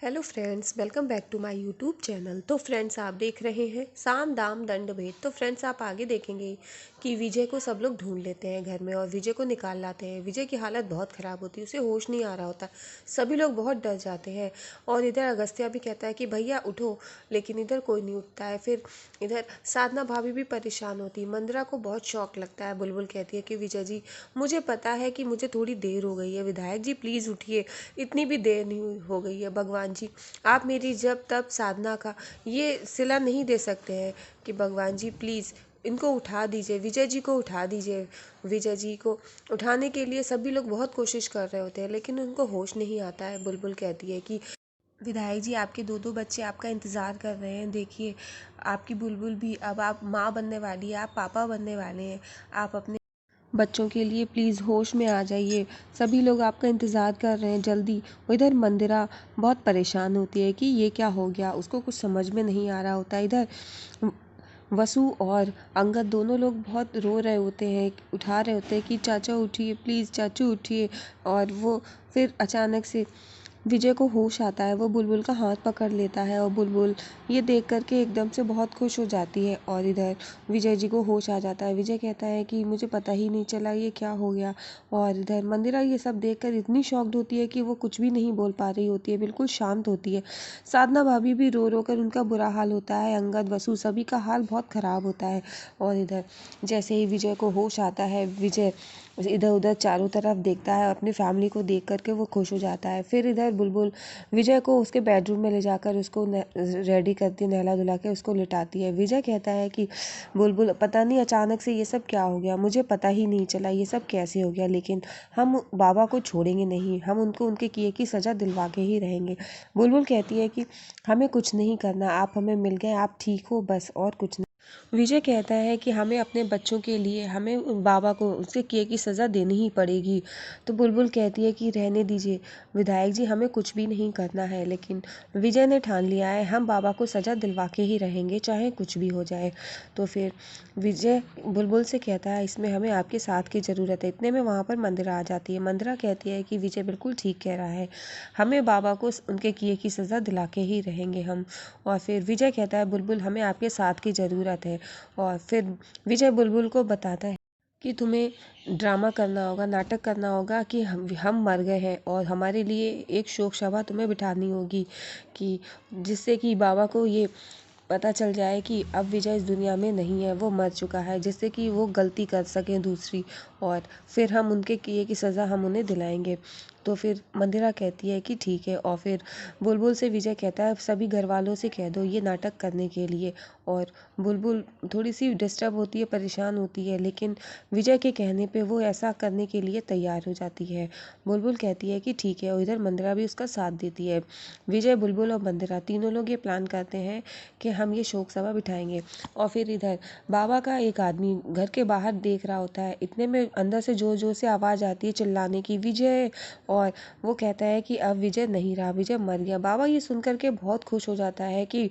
Hello friends, welcome back to my YouTube channel. तो friends, आप देख रहे हैं साम दाम दंड भेद। तो फ्रेंड्स, आप आगे देखेंगे कि विजय को सब लोग ढूंढ लेते हैं घर में और विजय को निकाल लाते हैं। विजय की हालत बहुत ख़राब होती है, उसे होश नहीं आ रहा होता। सभी लोग बहुत डर जाते हैं और इधर अगस्त्या भी कहता है कि भैया उठो, लेकिन इधर कोई नहीं उठता है। फिर इधर साधना भाभी भी परेशान होती है। मंदिरा को बहुत शौक लगता है। बुलबुल कहती है कि विजय जी, मुझे पता है कि मुझे थोड़ी देर हो गई है, विधायक जी प्लीज़ उठिए, इतनी भी देर नहीं हो गई है। भगवान जी, आप मेरी जब तब साधना का ये सिला नहीं दे सकते हैं कि भगवान जी प्लीज़ इनको उठा दीजिए, विजय जी को उठा दीजिए। विजय जी को उठाने के लिए सभी लोग बहुत कोशिश कर रहे होते हैं, लेकिन उनको होश नहीं आता है। बुलबुल कहती है कि विधायक जी, आपके दो दो बच्चे आपका इंतज़ार कर रहे हैं। देखिए, आपकी बुलबुल भी अब आप माँ बनने वाली है, आप पापा बनने वाले हैं। आप अपने बच्चों के लिए प्लीज़ होश में आ जाइए, सभी लोग आपका इंतज़ार कर रहे हैं, जल्दी। इधर मंदिरा बहुत परेशान होती है कि ये क्या हो गया, उसको कुछ समझ में नहीं आ रहा होता। इधर वसु और अंगद दोनों लोग बहुत रो रहे होते हैं, उठा रहे होते हैं कि चाचा उठिए प्लीज़, चाचू उठिए। और वो फिर अचानक से विजय को होश आता है। वो बुलबुल का हाथ पकड़ लेता है और बुलबुल ये देख करके एकदम से बहुत खुश हो जाती है और इधर विजय जी को होश आ जाता है। विजय कहता है कि मुझे पता ही नहीं चला ये क्या हो गया। और इधर मंदिरा ये सब देखकर इतनी शॉक्ड होती है कि वो कुछ भी नहीं बोल पा रही होती है, बिल्कुल शांत होती है। साधना भाभी भी रो रो कर उनका बुरा हाल होता है। अंगद, वसु सभी का हाल बहुत ख़राब होता है। और इधर जैसे ही विजय को होश आता है, विजय इधर उधर चारों तरफ देखता है, अपनी फैमिली को देख करके वो खुश हो जाता है। फिर इधर बुलबुल विजय को उसके बेडरूम में ले जाकर उसको रेडी करती है, नहला धुला के उसको लिटाती है। विजय कहता है कि बुलबुल, पता नहीं अचानक से ये सब क्या हो गया, मुझे पता ही नहीं चला ये सब कैसे हो गया, लेकिन हम बाबा को छोड़ेंगे नहीं, हम उनको उनके किए की सज़ा दिलवा के ही रहेंगे। बुलबुल कहती है कि हमें कुछ नहीं करना, आप हमें मिल गए, आप ठीक हो बस, और कुछ नहीं। विजय कहता है कि हमें अपने बच्चों के लिए हमें बाबा को उसके किए की सज़ा देनी ही पड़ेगी। तो बुलबुल कहती है कि रहने दीजिए विधायक जी, हमें कुछ भी नहीं करना है, लेकिन विजय ने ठान लिया है, हम बाबा को सज़ा दिलवा के ही रहेंगे चाहे कुछ भी हो जाए। तो फिर विजय बुलबुल से कहता है इसमें हमें आपके साथ की ज़रूरत है। इतने में वहाँ पर मंदिरा आ जाती है। मंदिरा कहती है कि विजय बिल्कुल ठीक कह रहा है, हमें बाबा को उनके किए की सज़ा दिला के ही रहेंगे हम। और फिर विजय कहता है बुलबुल, हमें आपके साथ की ज़रूरत है। और फिर विजय बुलबुल को बताता है कि तुम्हें ड्रामा करना होगा, नाटक करना होगा कि हम मर गए हैं और हमारे लिए एक शोक सभा तुम्हें बिठानी होगी, कि जिससे कि बाबा को ये पता चल जाए कि अब विजय इस दुनिया में नहीं है, वो मर चुका है, जिससे कि वो गलती कर सकें दूसरी, और फिर हम उनके किए की सज़ा हम उन्हें दिलाएंगे। तो फिर मंदिरा कहती है कि ठीक है। और फिर बुलबुल से विजय कहता है सभी घर वालों से कह दो ये नाटक करने के लिए। और बुलबुल थोड़ी सी डिस्टर्ब होती है, परेशान होती है, लेकिन विजय के कहने पे वो ऐसा करने के लिए तैयार हो जाती है। बुलबुल कहती है कि ठीक है, और इधर मंदिरा भी उसका साथ देती है। विजय, बुलबुल और मंदिरा तीनों लोग ये प्लान करते हैं कि हम ये शोक सभा बिठाएंगे। और फिर इधर बाबा का एक आदमी घर के बाहर देख रहा होता है। इतने में अंदर से जोर जोर से आवाज़ आती है चिल्लाने की, विजय। और वो कहता है कि अब विजय नहीं रहा, विजय मर गया। बाबा ये सुन करके बहुत खुश हो जाता है कि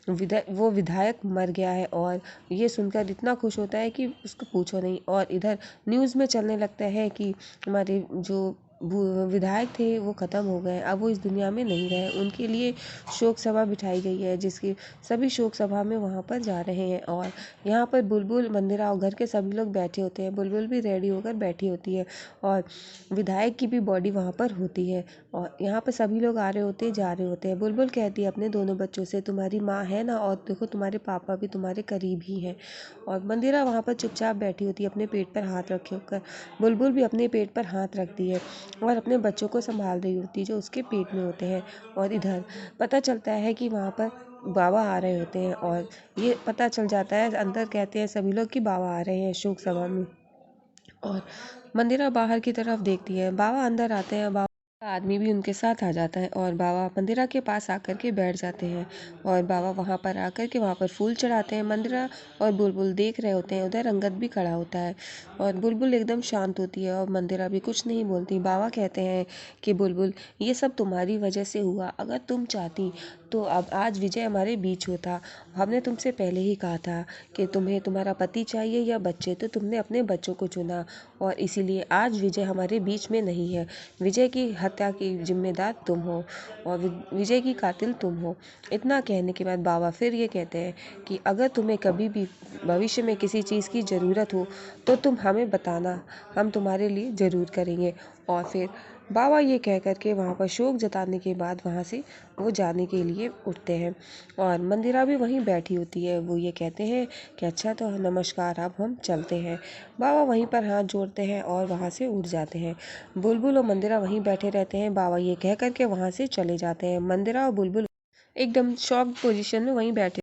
वो विधायक मर गया है, और ये सुनकर इतना खुश होता है कि उसको पूछो नहीं। और इधर न्यूज़ में चलने लगता है कि हमारे जो विधायक थे वो ख़त्म हो गए, अब वो इस दुनिया में नहीं रहे। उनके लिए शोक सभा बिठाई गई है, जिसकी सभी शोक सभा में वहाँ पर जा रहे हैं। और यहाँ पर बुलबुल, मंदिरा और घर के सभी लोग बैठे होते हैं। बुलबुल भी रेडी होकर बैठी होती है और विधायक की भी बॉडी वहाँ पर होती है। और यहाँ पर सभी लोग आ रहे होते हैं, जा रहे होते हैं। बुलबुल कहती है अपने दोनों बच्चों से, तुम्हारी माँ है ना, और देखो तुम्हारे पापा भी तुम्हारे करीब ही हैं। और मंदिरा वहाँ पर चुपचाप बैठी होती है, अपने पेट पर हाथ रखे होकर। बुलबुल भी अपने पेट पर हाथ रखती है और अपने बच्चों को संभाल रही होती है जो उसके पेट में होते हैं। और इधर पता चलता है कि वहाँ पर बाबा आ रहे होते हैं, और ये पता चल जाता है, अंदर कहते हैं सभी लोग कि बाबा आ रहे हैं शोक सभा में। और मंदिरा बाहर की तरफ देखती है, बाबा अंदर आते हैं। बाबा का आदमी भी उनके साथ आ जाता है और बाबा मंदिरा के पास आकर के बैठ जाते हैं। और बाबा वहाँ पर आकर के वहाँ पर फूल चढ़ाते हैं। मंदिरा और बुलबुल देख रहे होते हैं, उधर अंगद भी खड़ा होता है और बुलबुल एकदम शांत होती है और मंदिरा भी कुछ नहीं बोलती। बाबा कहते हैं कि बुलबुल, ये सब तुम्हारी वजह से हुआ, अगर तुम चाहती तो अब आज विजय हमारे बीच होता। हमने तुमसे पहले ही कहा था कि तुम्हें तुम्हारा पति चाहिए या बच्चे, तो तुमने अपने बच्चों को चुना और इसीलिए आज विजय हमारे बीच में नहीं है। विजय की हत्या की जिम्मेदार तुम हो और विजय की कातिल तुम हो। इतना कहने के बाद बाबा फिर ये कहते हैं कि अगर तुम्हें कभी भी भविष्य में किसी चीज़ की ज़रूरत हो तो तुम हमें बताना, हम तुम्हारे लिए ज़रूर करेंगे। और फिर बाबा ये कह कर के वहाँ पर शोक जताने के बाद वहाँ से वो जाने के लिए उठते हैं और मंदिरा भी वहीं बैठी होती है। वो ये कहते हैं कि अच्छा तो नमस्कार, अब हम चलते हैं। बाबा वहीं पर हाथ जोड़ते हैं और वहाँ से उठ जाते हैं। बुलबुल और मंदिरा वहीं बैठे रहते हैं। बाबा ये कह कर के वहाँ से चले जाते हैं। मंदिरा और बुलबुल एकदम शॉक पोजीशन में वहीं बैठे